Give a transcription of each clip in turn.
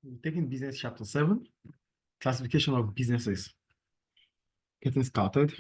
We're taking business chapter 7, classification of businesses. Getting started.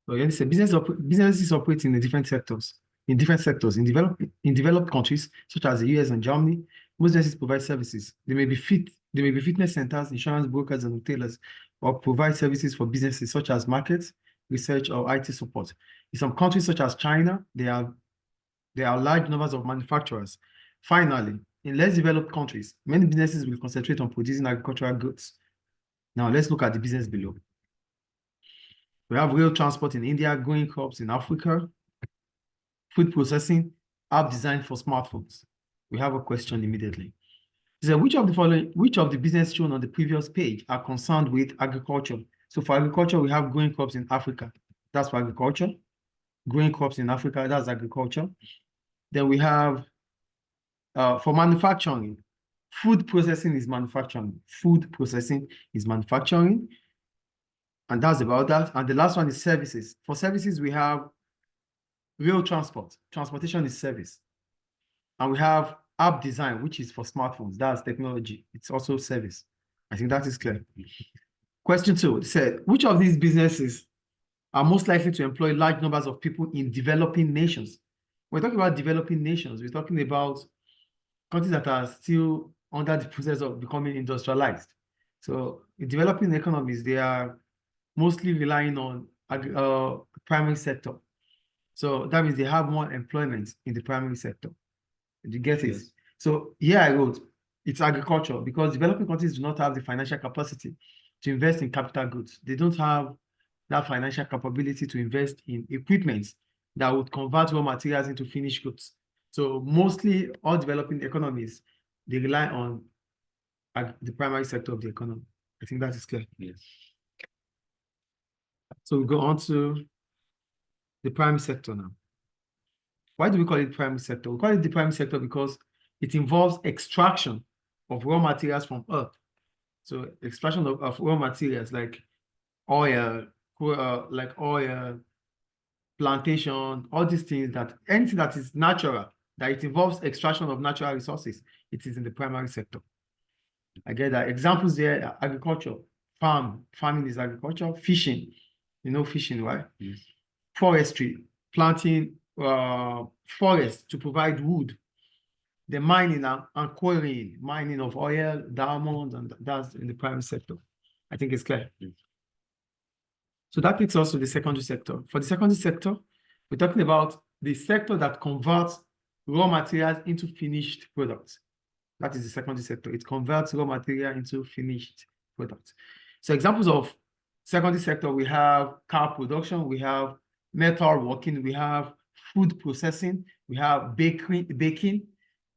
So again, say businesses operate in different sectors. In developed countries such as the US and Germany, most businesses provide services. They may be fitness centers, insurance brokers, and retailers, or provide services for businesses such as markets, research, or IT support. In some countries such as China, there are large numbers of manufacturers. Finally, in less developed countries, many businesses will concentrate on producing agricultural goods. Now, let's look at the business below. We have rail transport in India, growing crops in Africa, food processing, app designed for smartphones. We have a question immediately. So which of the business shown on the previous page are concerned with agriculture? So for agriculture, we have growing crops in Africa. That's for agriculture. Growing crops in Africa, that's agriculture. Then we have for manufacturing, food processing is manufacturing. Food processing is manufacturing. And that's about that. And the last one is services. For services, we have rail transport. Transportation is service. And we have app design, which is for smartphones. That's technology. It's also service. I think that is clear. Question 2, it said, which of these businesses are most likely to employ large numbers of people in developing nations? We're talking about developing nations. We're talking about countries that are still under the process of becoming industrialized. So in developing economies, they are mostly relying on primary sector. So that means they have more employment in the primary sector. Did you get it? Yes. So here I wrote, it's agriculture, because developing countries do not have the financial capacity to invest in capital goods. They don't have that financial capability to invest in equipment that would convert raw materials into finished goods. So mostly all developing economies, they rely on the primary sector of the economy. I think that is clear. Yes. So we go on to the primary sector now. Why do we call it primary sector? We call it the primary sector because it involves extraction of raw materials from earth. So extraction of raw materials like oil, plantation, all these things, that anything that is natural, that it involves extraction of natural resources, it is in the primary sector. I get that. Examples there, agriculture, farming is agriculture, fishing, you know fishing, right? Yes. Forestry, planting forests to provide wood. The mining and quarrying, mining of oil, diamonds, and that's in the primary sector. I think it's clear. Yes. So that takes us to the secondary sector. For the secondary sector, we're talking about the sector that converts raw materials into finished products. That is the secondary sector. It converts raw material into finished products. So examples of secondary sector, we have car production, we have metal working, we have food processing, we have baking,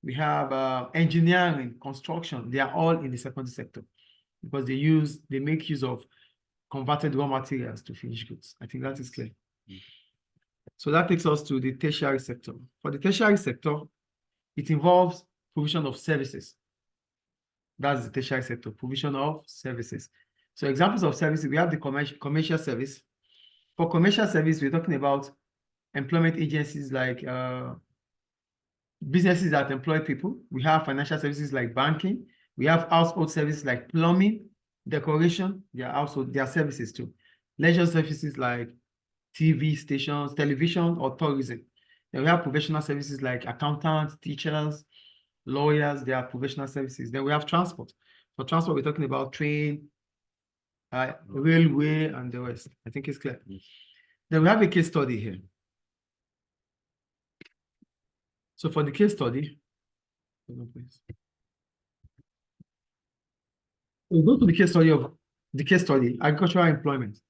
we have engineering, construction. They are all in the secondary sector because they make use of converted raw materials to finished goods. I think that is clear. Mm-hmm. So that takes us to the tertiary sector. For the tertiary sector, it involves provision of services. That's the tertiary sector, provision of services. So examples of services, we have the commercial service. For commercial service, we're talking about employment agencies like businesses that employ people. We have financial services like banking. We have household services like plumbing, decoration. They are services too. Leisure services like TV stations, television, or tourism. Then we have professional services like accountants, teachers, lawyers. They are professional services. Then we have transport. For transport, we're talking about train, railway, and the rest. I think it's clear. Yes. Then we have a case study here. So for the case study, we'll go to the case study, agricultural employment.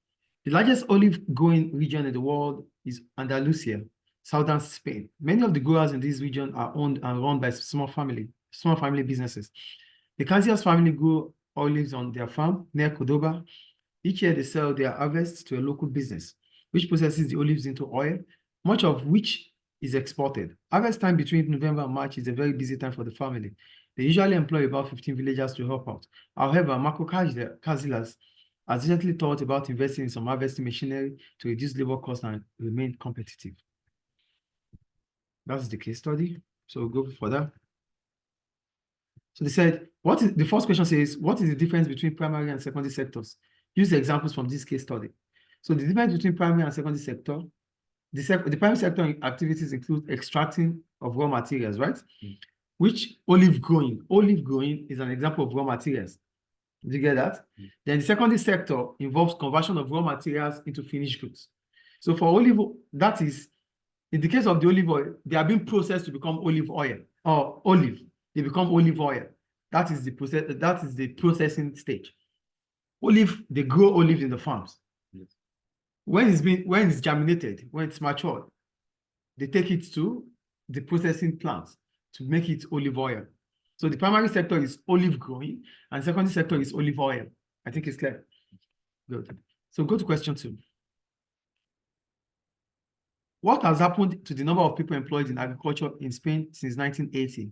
The largest olive growing region in the world is Andalusia, southern Spain. Many of the growers in this region are owned and run by small family businesses. The Casillas family grew olives on their farm near Cordoba. Each year they sell their harvests to a local business, which processes the olives into oil, much of which is exported. Harvest time between November and March is a very busy time for the family. They usually employ about 15 villagers to help out. However, Marco Casillas has recently thought about investing in some harvesting machinery to reduce labor costs and remain competitive. That's the case study. So we'll go for that. So they said, what is the first question says, what is the difference between primary and secondary sectors? Use the examples from this case study. So the difference between primary and secondary sector, the primary sector activities include extracting of raw materials, right? Which olive growing is an example of raw materials. Did you get that? Then the secondary sector involves conversion of raw materials into finished goods. So for olive, that is, in the case of the olive oil, they are being processed to become olive oil or olive. They become olive oil. That is the process. That is the processing stage. Olive, they grow olives in the farms. Yes. When it's germinated, when it's matured, they take it to the processing plants to make it olive oil. So the primary sector is olive growing, and the secondary sector is olive oil. I think it's clear. Good. So go to question 2. What has happened to the number of people employed in agriculture in Spain since 1980?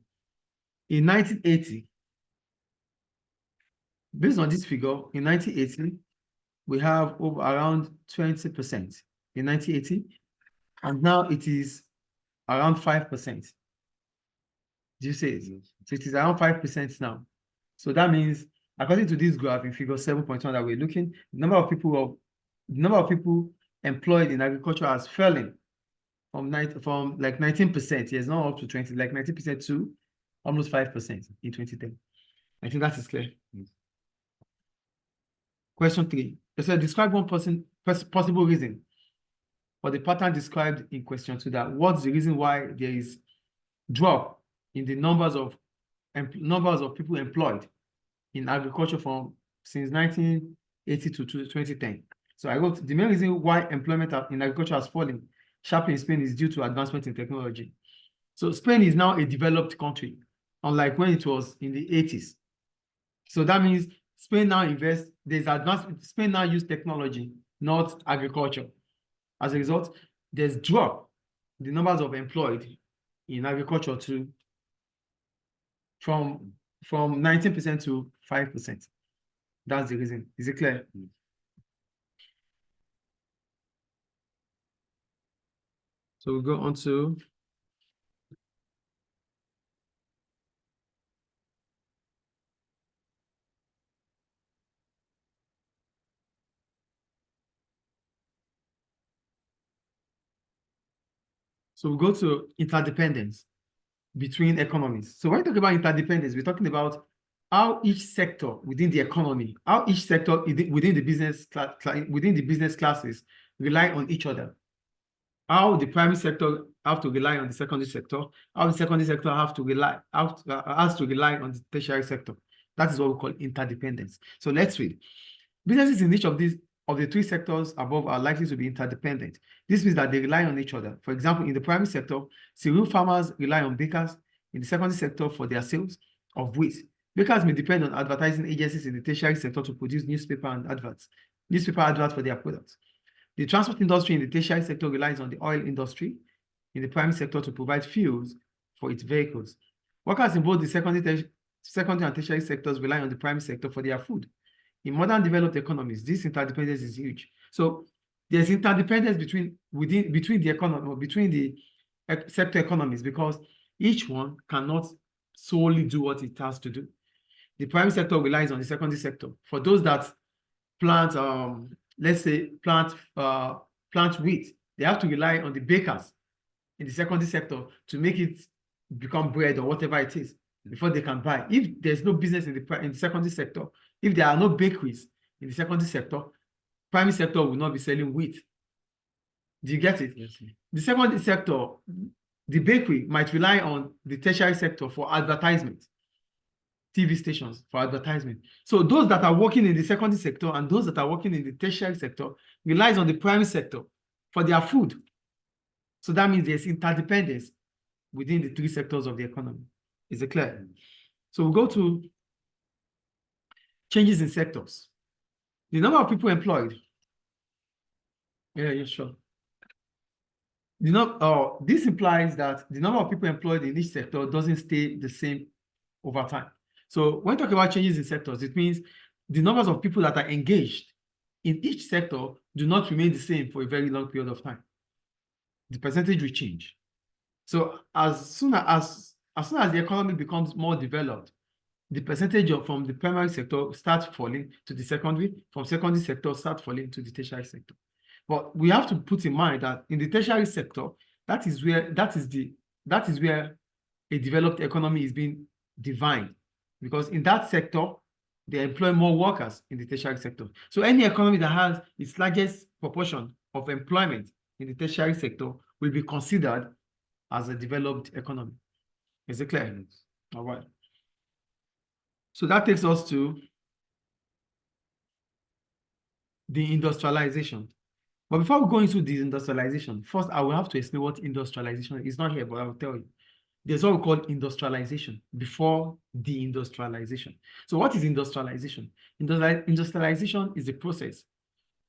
In 1980, based on this figure, in 1980, we have over around 20% in 1980, and now it is around 5%. Do you see it? So it is around 5% now. So that means, according to this graph in figure 7.1 that we're looking, the number of people employed in agriculture has fallen from like 19%, yes, not up to 20, like 19% to almost 5% in 2010. I think that is clear. Yes. Question 3. It said, describe one possible reason for the pattern described in question 2. That what's the reason why there is drop in the numbers of people employed in agriculture since 1980 to 2010. So I wrote, the main reason why employment in agriculture has fallen sharply in Spain is due to advancement in technology. So Spain is now a developed country, unlike when it was in the 80s. So that means Spain now invests, there's advancement, Spain now use technology, not agriculture. As a result, there's drop the numbers of employed in agriculture from 19% to 5%. That's the reason. Is it clear? So we'll go on to we'll go to interdependence between economies. So when we talk about interdependence, we're talking about how each sector within the economy, how each sector within the business classes rely on each other. How the primary sector have to rely on the secondary sector, how the secondary sector has to rely on the tertiary sector. That is what we call interdependence. So let's read. Businesses in each of the 3 sectors above are likely to be interdependent. This means that they rely on each other. For example, in the primary sector, cereal farmers rely on bakers in the secondary sector for their sales of wheat. Bakers may depend on advertising agencies in the tertiary sector to produce newspaper adverts for their products. The transport industry in the tertiary sector relies on the oil industry in the primary sector to provide fuels for its vehicles. Workers in both the secondary and tertiary sectors rely on the primary sector for their food. In modern developed economies, this interdependence is huge. So there's interdependence between the economy, or between the sector economies, because each one cannot solely do what it has to do. The primary sector relies on the secondary sector. For those that plant, let's say plant wheat, they have to rely on the bakers in the secondary sector to make it become bread or whatever it is before they can buy. If there's no business in the secondary sector, if there are no bakeries in the secondary sector, primary sector will not be selling wheat. Do you get it? Yes. The secondary sector, the bakery might rely on the tertiary sector for advertisement, TV stations for advertisement. So those that are working in the secondary sector and those that are working in the tertiary sector relies on the primary sector for their food. So that means there's interdependence within the 3 sectors of the economy. Is it clear? So we'll go to changes in sectors. The number of people employed. Yeah, sure. This implies that the number of people employed in each sector doesn't stay the same over time. So when talking about changes in sectors, it means the numbers of people that are engaged in each sector do not remain the same for a very long period of time. The percentage will change. So as soon as the economy becomes more developed, the percentage from the primary sector starts falling to the secondary, from secondary sector start falling to the tertiary sector. But we have to put in mind that in the tertiary sector, that is where a developed economy is being defined, because in that sector they employ more workers in the tertiary sector. So any economy that has its largest proportion of employment in the tertiary sector will be considered as a developed economy. Is it clear? All right. So that takes us to the industrialization. But before we go into the industrialization, first I will have to explain what industrialization is. It's not here, but I will tell you. There's what we call industrialization before deindustrialization. So what is industrialization? Industrialization is the process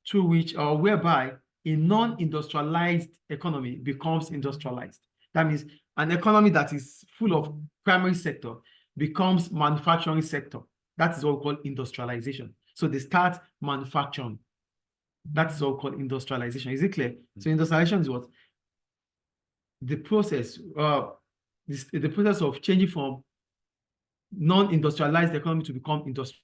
through which or whereby a non-industrialized economy becomes industrialized. That means an economy that is full of primary sector becomes manufacturing sector. That is what we call industrialization. So they start manufacturing. That is what we call industrialization. Is it clear? So industrialization is what? The process, the process of changing from non-industrialized economy to become industrial.